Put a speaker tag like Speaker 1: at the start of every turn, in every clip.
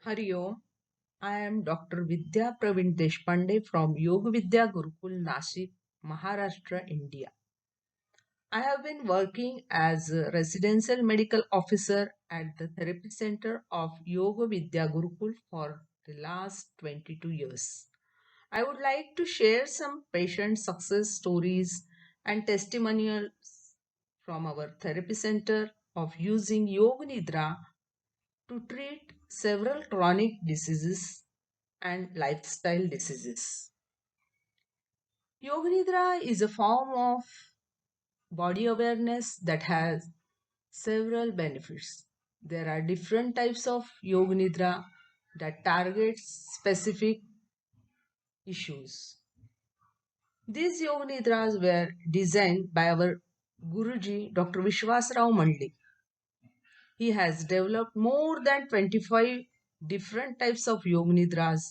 Speaker 1: Hari Om. I am Dr. Vidya Pravin Deshpande from Yoga Vidya Gurukul Nashik, Maharashtra, India. I have been working as a residential medical officer at the therapy center of Yoga Vidya Gurukul for the last 22 years. I would like to share some patient success stories and testimonials from our therapy center of using Yoga Nidra to treat several chronic diseases and lifestyle diseases. Yoga Nidra is a form of body awareness that has several benefits. There are different types of Yoga Nidra that targets specific issues. These Yoga Nidras were designed by our Guruji Dr. Vishwasrao Mandli. He has developed more than 25 different types of Yoga Nidras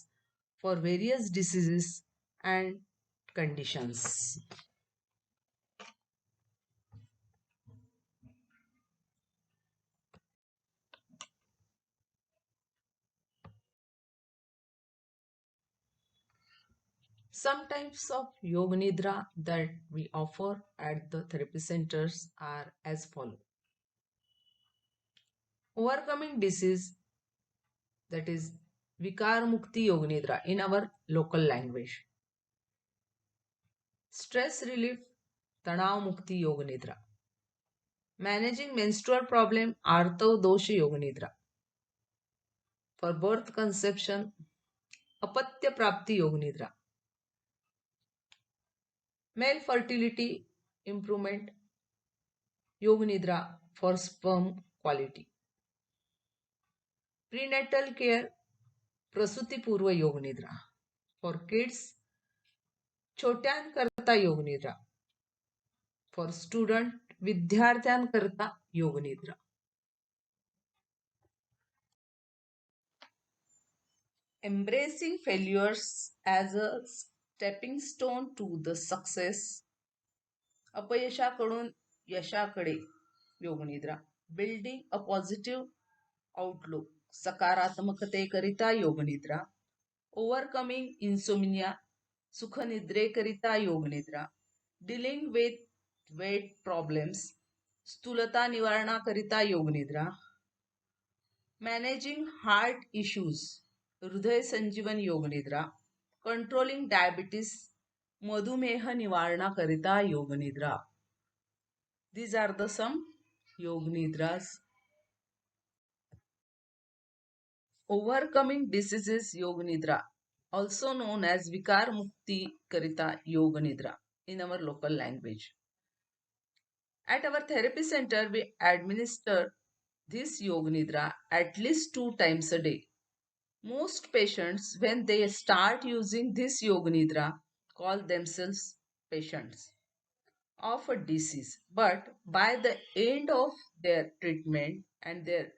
Speaker 1: for various diseases and conditions. Some types of Yoga Nidra that we offer at the therapy centers are as follow. Overcoming disease, that is Vikar Mukti Yoga Nidra in our local language. Stress relief, Tanav Mukti Yoga Nidra. Managing menstrual problem, Artav Dosha Yoga Nidra. For birth conception, Apatya Prapti Yoga Nidra. Male fertility improvement, Yoga Nidra for sperm quality. Prenatal care, प्रसूतीपूर्व योग निद्रा. For kids, छोट्यांकरता योग निद्रा. For student, विद्यार्थ्यांकरता योग निद्रा. Embracing failures as a stepping stone to the success. अपयशाकडून यशाकडे योग निद्रा. Building a positive outlook, सकारात्मकतेकरिता योग निद्रा. ओव्हरकमिंग इन्सोमिनिया, सुखनिद्रेकरिता योग निद्रा. डीलिंग विथ वेट प्रॉब्लेम्स, स्थूलता निवारणाकरिता योग निद्रा. मॅनेजिंग हार्ट इश्यूज, हृदय संजीवन योग निद्रा. कंट्रोलिंग डायबिटीस, मधुमेह निवारणाकरिता योग निद्रा. These are the some Yoga Nidras. Overcoming diseases Yoga Nidra, also known as Vikar Mukti Karita Yoga Nidra in our local language. At our therapy center, we administer this Yoga Nidra at least 2 times a day. Most patients, when they start using this Yoga Nidra, call themselves patients of a disease, but by the end of their treatment and their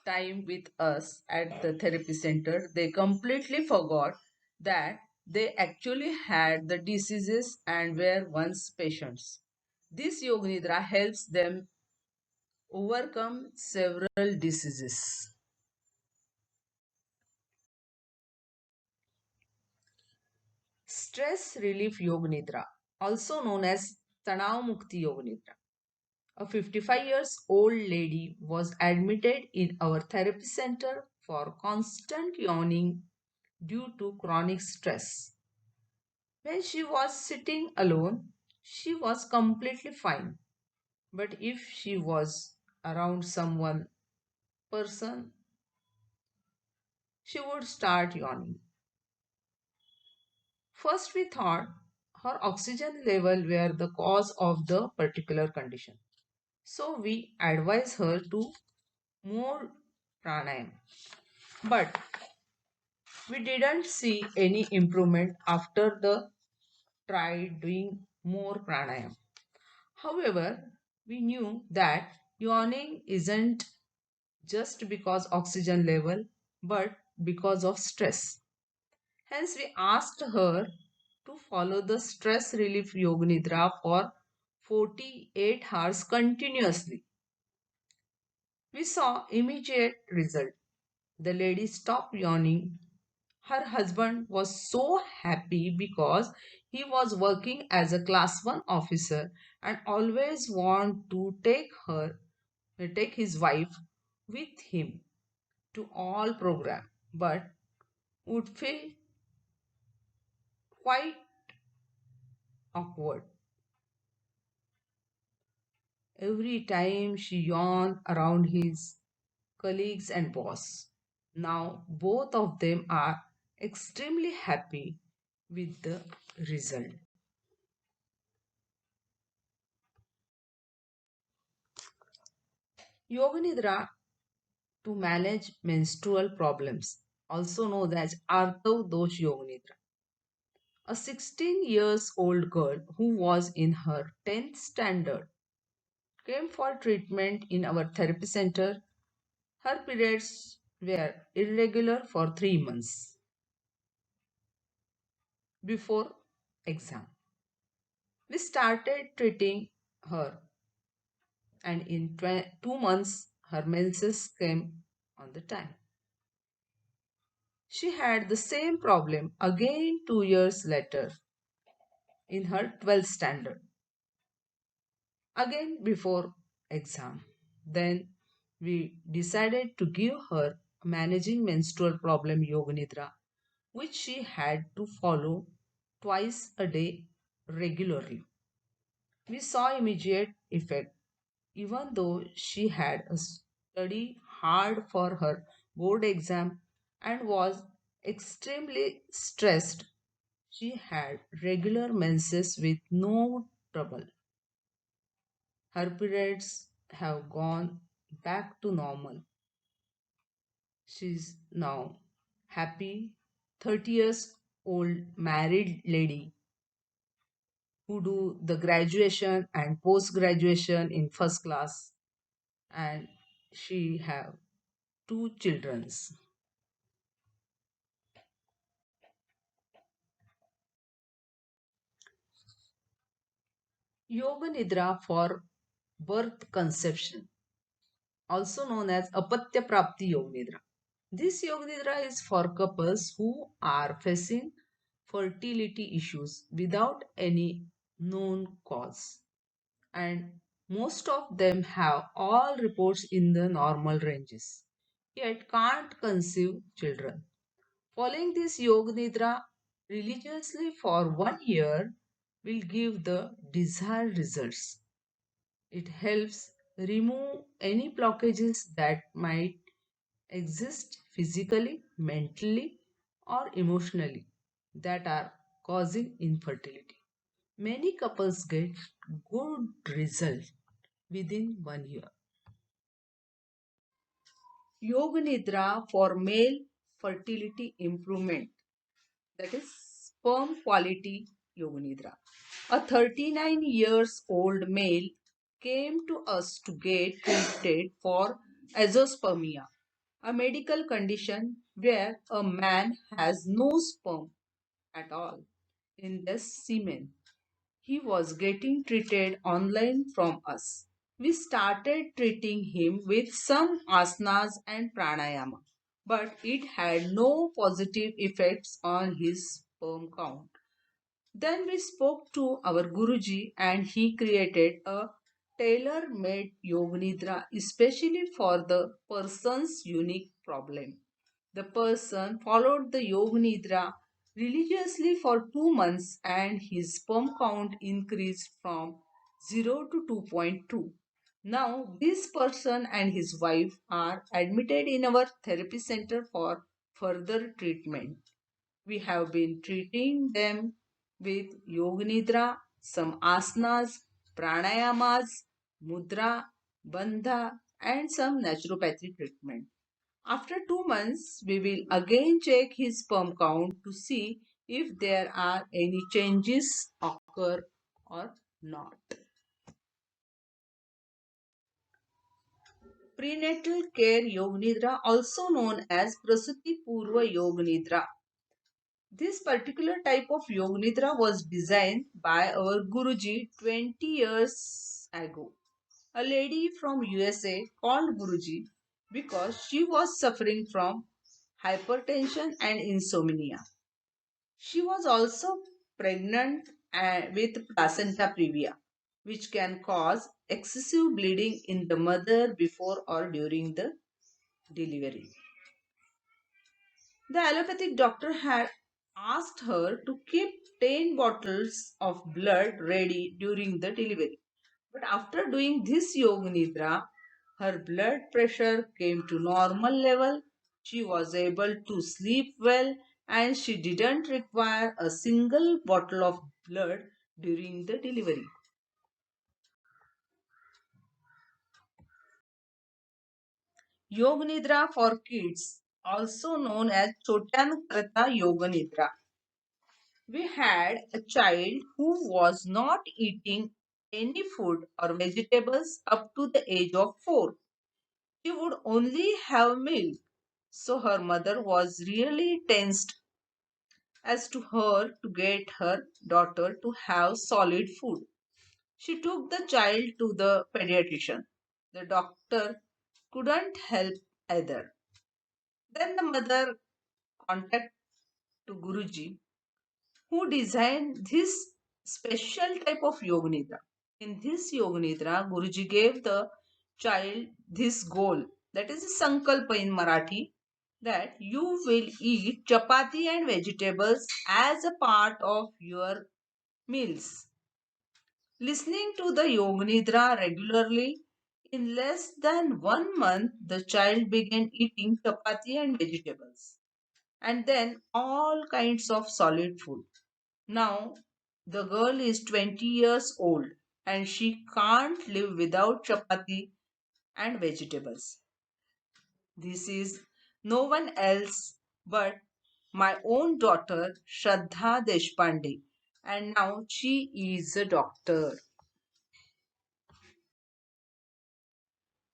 Speaker 1: time with us at the therapy center, they completely forgot that they actually had the diseases and were once patients. This Yoga Nidra helps them overcome several diseases. Stress Relief Yoga Nidra, also known as Tanav Mukti Yoga Nidra. A 55 years old lady was admitted in our therapy center for constant yawning due to chronic stress. When she was sitting alone, she was completely fine. But if she was around someone person, she would start yawning. First, we thought her oxygen level were the cause of the particular condition. So we advised her to more pranayam. But we didn't see any improvement after the try doing more pranayam. However, we knew that yawning isn't just because oxygen level but because of stress. Hence we asked her to follow the stress relief yoga nidra for 48 hours continuously. We saw immediate result. The lady stopped yawning. Her husband was so happy because he was working as a class 1 officer and always want to take his wife with him to all program, but would feel quite awkward every time she yawned around his colleagues and boss. Now both of them are extremely happy with the result. Yoga Nidra to manage menstrual problems, also known as Artav Dosh Yoga Nidra. A 16 years old girl who was in her 10th standard came for treatment in our therapy center. Her periods were irregular for 3 months before exam. We started treating her, and in 2 months, her menses came on the time. She had the same problem again 2 years later in her 12th standard, again before exam. Then we decided to give her managing menstrual problem yoga nidra, which she had to follow twice a day regularly. We saw immediate effect even though she had studied hard for her board exam and was extremely stressed. She had regular menses with no trouble. Her periods have gone back to normal. She's now happy 30 years old married lady who do the graduation and post graduation in first class, and she have two childrens. Yoga Nidra for birth conception, also known as Apatya Prapti Yoga Nidra. This Yoga Nidra is for couples who are facing fertility issues without any known cause, and most of them have all reports in the normal ranges, yet can't conceive children. Following this Yoga Nidra religiously for 1 year will give the desired results. It helps remove any blockages that might exist physically, mentally, or emotionally that are causing infertility. Many couples get good result within 1 year. Yoga Nidra for male fertility improvement, that is sperm quality yoga nidra. A 39 years old male came to us to get treated for azoospermia, a medical condition where a man has no sperm at all in the semen. He was getting treated online from us. We started treating him with some asanas and pranayama, but it had no positive effects on his sperm count. Then we spoke to our Guruji and he created a tailor made yoga nidra especially for the person's unique problem. The person followed the yoga nidra religiously for 2 months and his sperm count increased from 0 to 2.2. Now, this person and his wife are admitted in our therapy center for further treatment. We have been treating them with yoga nidra, some asanas, pranayamas, mudra, bandha, and some naturopathy treatment. After 2 months, we will again check his sperm count to see if there are any changes occur or not. Prenatal care yoga nidra, also known as Prasuti Purva yoga nidra. This particular type of yoga nidra was designed by our Guruji 20 years ago. A lady from USA called Guruji because she was suffering from hypertension, and insomnia. She was also pregnant with placenta previa, which can cause excessive bleeding in the mother before or during the delivery. The allopathic doctor had asked her to keep 10 bottles of blood ready during the delivery. But after doing this yoga nidra, her blood pressure came to normal level. She was able to sleep well and she didn't require a single bottle of blood during the delivery. Yoga nidra for kids, also known as Chotan Krata Yoga nidra. We had a child who was not eating any food or vegetables up to the age of 4. She would only have milk. So her mother was really tensed as to her to get her daughter to have solid food. She took the child to the pediatrician. The doctor couldn't help either. Then the mother contacted to Guruji, who designed this special type of yoga nidra. In this yoga nidra, Guruji gave the child this goal, that is a sankalpa in Marathi, that you will eat chapati and vegetables as a part of your meals. Listening to the yoga nidra regularly, in less than 1 month, the child began eating chapati and vegetables, and then all kinds of solid food. Now, the girl is 20 years old and she can't live without chapati and vegetables. This is no one else but my own daughter, Shraddha Deshpande, and now she is a doctor.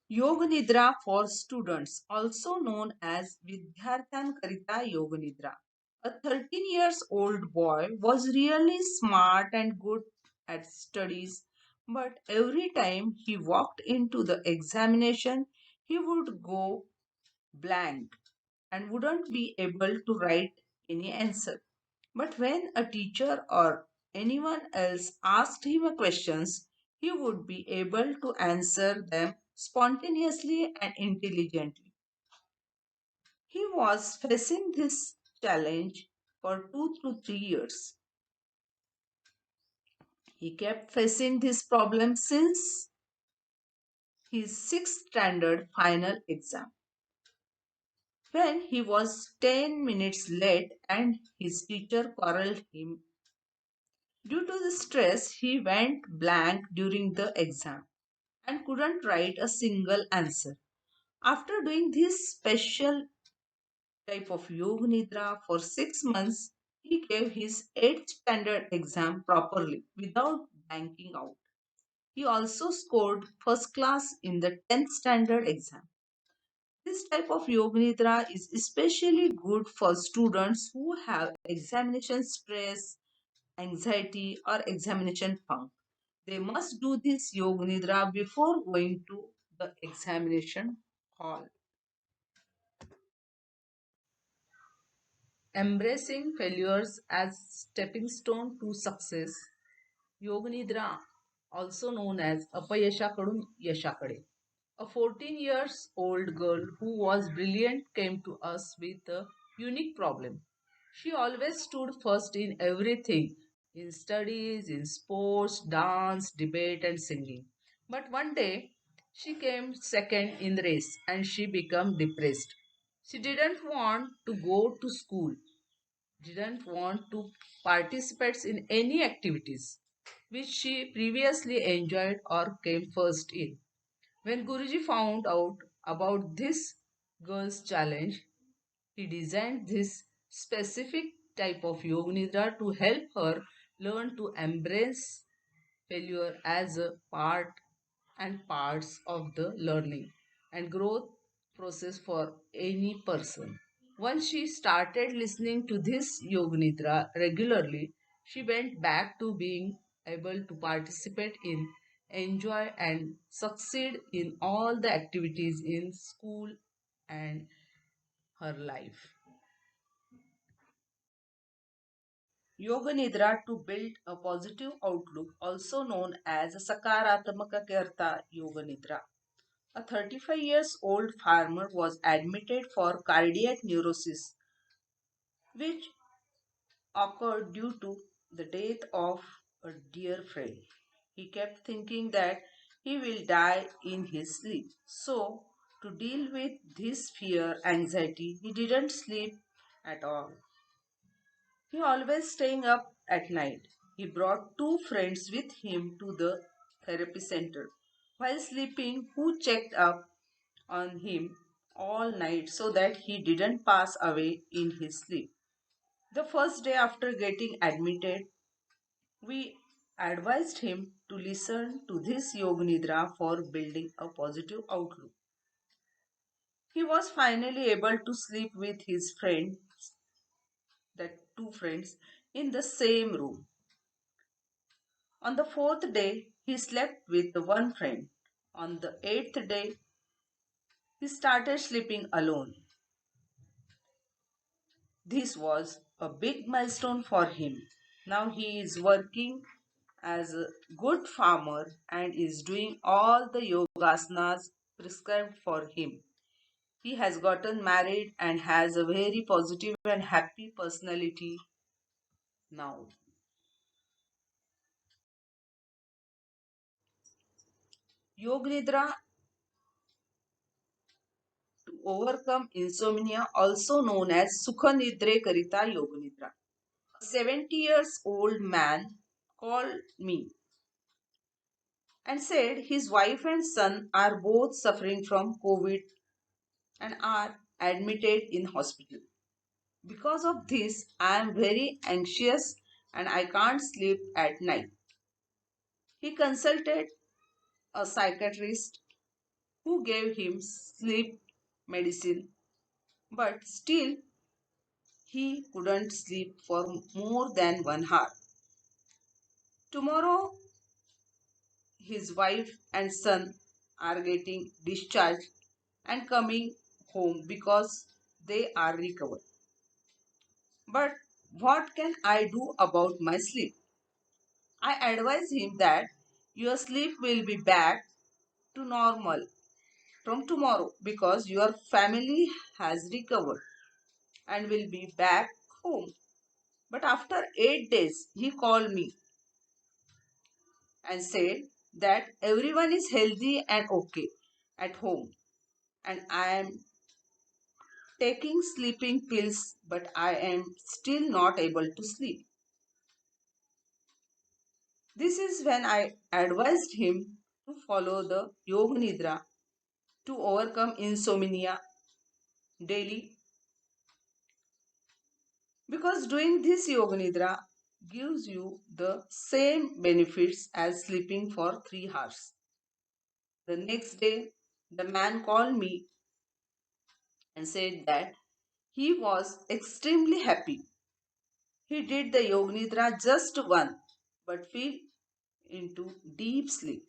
Speaker 1: Yoga Nidra for students, also known as Vidyarthankarita Yoga Nidra. A 13 years old boy was really smart and good at studies, but every time he walked into the examination, he would go blank and wouldn't be able to write any answer. But when a teacher or anyone else asked him a questions, he would be able to answer them spontaneously and intelligently. He was facing this challenge for 2 to 3 years. He kept facing this problem since his sixth standard final exam, when he was 10 minutes late and his teacher quarreled him. Due to the stress, he went blank during the exam and couldn't write a single answer. After doing this special type of yoga nidra for 6 months, he gave his 8th standard exam properly without blanking out. He also scored first class in the 10th standard exam. This type of yoga nidra is especially good for students who have examination stress, anxiety, or examination funk. They must do this yoga nidra before going to the examination hall. Embracing failures as stepping stone to success. Yoga Nidra, also known as अपयशाकडून यशाकडे. A 14 years old girl who was brilliant came to us with a unique problem. She always stood first in everything, in studies, in sports, dance, debate, and singing. But one day, she came second in the race and she became depressed. She didn't want to go to school, didn't want to participate in any activities which she previously enjoyed or came first in. When Guruji found out about this girl's challenge, he designed this specific type of yoga nidra to help her learn to embrace failure as a part and parts of the learning and growth process for any person. Once she started listening to this yoga nidra regularly, she went back to being able to participate in, enjoy, and succeed in all the activities in school and her life. Yoga Nidra to build a positive outlook, also known as Sakaratmaka Karta Yoga Nidra. A 35 years old farmer was admitted for cardiac neurosis, which occurred due to the death of a dear friend. He kept thinking that he will die in his sleep. So, to deal with this fear, anxiety, he didn't sleep at all. He always staying up at night. He brought two friends with him to the therapy center. While sleeping, who checked up on him all night so that he didn't pass away in his sleep. The first day after getting admitted, we advised him to listen to this Yoga Nidra for building a positive outlook. He was finally able to sleep with his friends, that two friends, in the same room. On the fourth day, he slept with the one friend. On the eighth day, he started sleeping alone. This was a big milestone for him. Now he is working as a good farmer and is doing all the yogasanas prescribed for him. He has gotten married and has a very positive and happy personality now. Yoga Nidra to overcome insomnia, also known as Sukha Nidre Karita Yoga Nidra. A 70 years old man called me and said his wife and son are both suffering from COVID and are admitted in hospital. Because of this, I am very anxious and I can't sleep at night. He consulted a psychiatrist who gave him sleep medicine, but still he couldn't sleep for more than 1 hour. Tomorrow, his wife and son are getting discharged and coming home because they are recovered. But what can I do about my sleep? I advise him that your sleep will be back to normal from tomorrow because your family has recovered and will be back home. But after 8 days, he called me and said that everyone is healthy and okay at home and I am taking sleeping pills, but I am still not able to sleep. This is when I advised him to follow the Yoga Nidra to overcome insomnia daily because doing this Yoga Nidra gives you the same benefits as sleeping for 3 hours. The next day, the man called me and said that he was extremely happy. He did the Yoga Nidra just once but fell into deep sleep.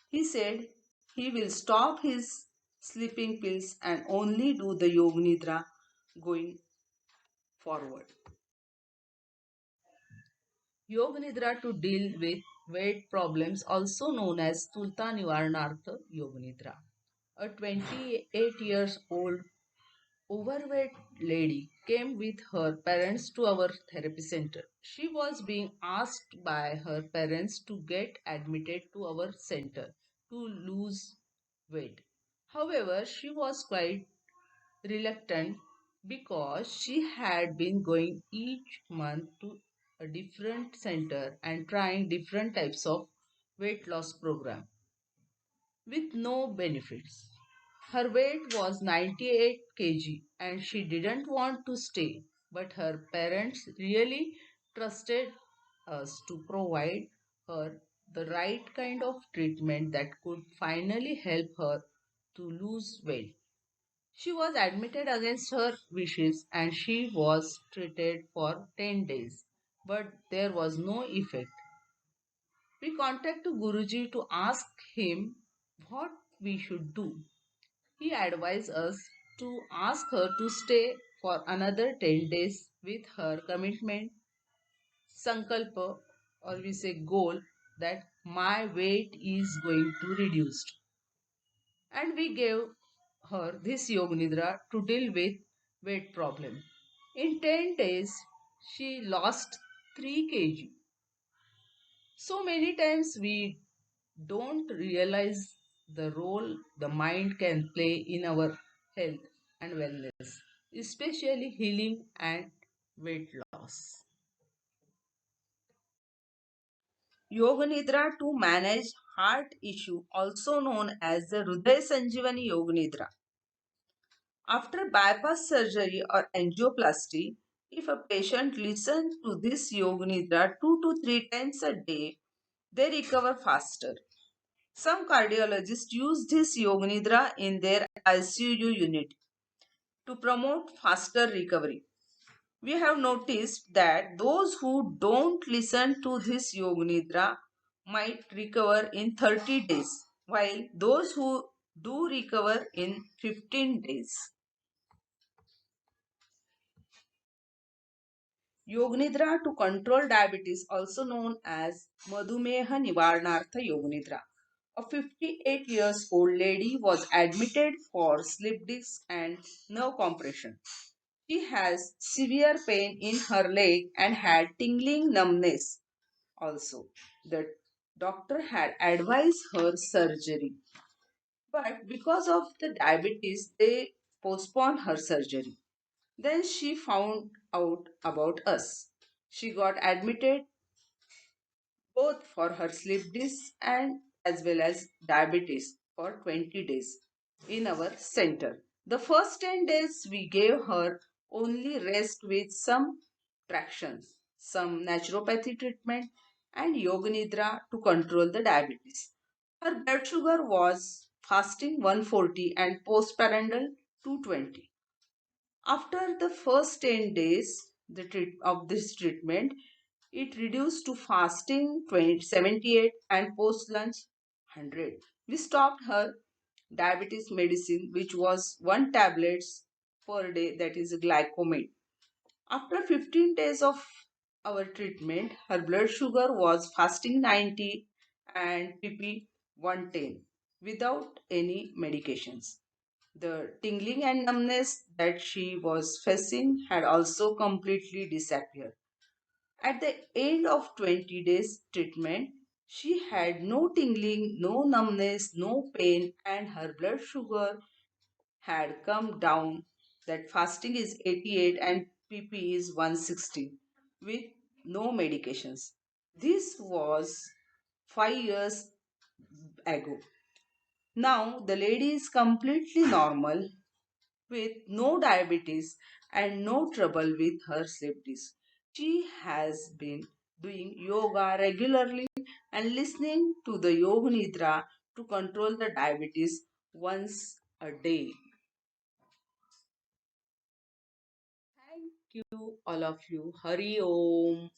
Speaker 1: He said he will stop his sleeping pills and only do the Yoga Nidra going forward. Yoga Nidra to deal with weight problems, also known as Tulta Nivaranartha Yoga Nidra. A 28 years old overweight lady came with her parents to our therapy center. She was being asked by her parents to get admitted to our center to lose weight. However, she was quite reluctant because she had been going each month to a different center and trying different types of weight loss program with no benefits. Her weight was 98 kg and she didn't want to stay, but her parents really trusted us to provide her the right kind of treatment that could finally help her to lose weight. She was admitted against her wishes and she was treated for 10 days, but there was no effect. We contacted Guruji to ask him what we should do. He advised us to ask her to stay for another 10 days with her commitment sankalpa, or we say goal, that my weight is going to reduce. And we gave her this Yoga Nidra to deal with weight problem. In 10 days, she lost 3 kg. So many times we don't realize the role the mind can play in our health and wellness, especially healing and weight loss. Yoga Nidra to manage heart issue, also known as the Hriday Sanjeevani Yoga Nidra. After bypass surgery or angioplasty, if a patient listens to this Yoga Nidra 2 to 3 times a day, they recover faster. Some cardiologists use this Yoga Nidra in their ICU unit to promote faster recovery. We have noticed that those who don't listen to this Yoga Nidra might recover in 30 days, while those who do recover in 15 days. Yoga Nidra to control diabetes, also known as Madhumeha Nivaranartha Yoga Nidra. A 58 years old lady was admitted for slip disc and nerve compression. She has severe pain in her leg and had tingling numbness also. The doctor had advised her surgery. But because of the diabetes, they postponed her surgery. Then she found out about us. She got admitted both for her sleep disc and as well as diabetes for 20 days in our center. The first 10 days we gave her only rest with some traction, some naturopathy treatment and yoga nidra to control the diabetes. Her blood sugar was fasting 140 and postprandial 220. After the first 10 days of this treatment, it reduced to fasting 78 and post lunch 100. We stopped her diabetes medicine, which was one tablets per day, that is glycomet. After 15 days of our treatment, her blood sugar was fasting 90 and PP 110 without any medications. The tingling and numbness that she was facing had also completely disappeared. At the end of 20 days treatment, she had no tingling, no numbness, no pain, and her blood sugar had come down. That fasting is 88 and PP is 160 with no medications. This was 5 years ago. Now the lady is completely normal with no diabetes and no trouble with her sleep disc. She has been doing yoga regularly and listening to the Yoga Nidra to control the diabetes once a day. Thank you, all of you. Hari Om.